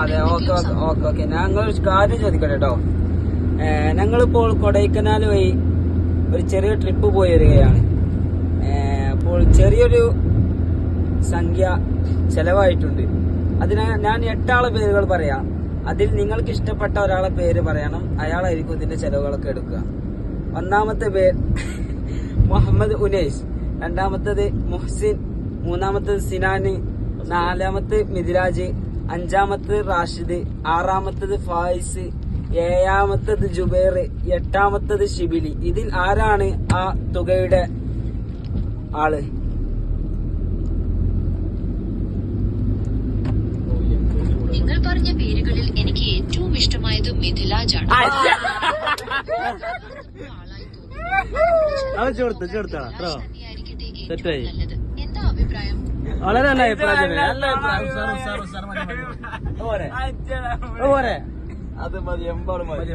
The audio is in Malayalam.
അതെ, ഓക്കെ ഓക്കെ ഓക്കെ. ഞങ്ങൾ കാര്യം ചോദിക്കട്ടെ കേട്ടോ. ഞങ്ങളിപ്പോൾ കൊടൈക്കനാൽ വഴി ഒരു ചെറിയ ട്രിപ്പ് പോയി വരികയാണ്. അപ്പോൾ ചെറിയൊരു സംഖ്യ ചെലവായിട്ടുണ്ട്. അതിന് ഞാൻ 8 ആളെ പേരുകൾ പറയാം. അതിൽ നിങ്ങൾക്ക് ഇഷ്ടപ്പെട്ട ഒരാളെ പേര് പറയണം. അയാളായിരിക്കും ഇതിന്റെ ചെലവുകളൊക്കെ എടുക്കുക. ഒന്നാമത്തെ പേര് മുഹമ്മദ് ഉനൈസ്, രണ്ടാമത്തത് മുഹ്സിൻ, മൂന്നാമത്തത് സിനാന്, നാലാമത്തെ മിദ്രാജ്, അഞ്ചാമത്തത് റാഷിദ്, ആറാമത്തത് ഫായിസ്, ഏഴാമത്തത് ജുബൈർ, എട്ടാമത്തത് ഷിബിലി. ഇതിൽ ആരാണ് ആ തുകയുടെ ആള്? നിങ്ങൾ പറഞ്ഞ പേരുകളിൽ എനിക്ക് ഏറ്റവും ഇഷ്ടമായത് മിഥിലാജാണ്. നല്ലത്. എന്താ അഭിപ്രായം? വളരെ നല്ല അഭിപ്രായം. അത് മതി, എമ്പാടും മതി.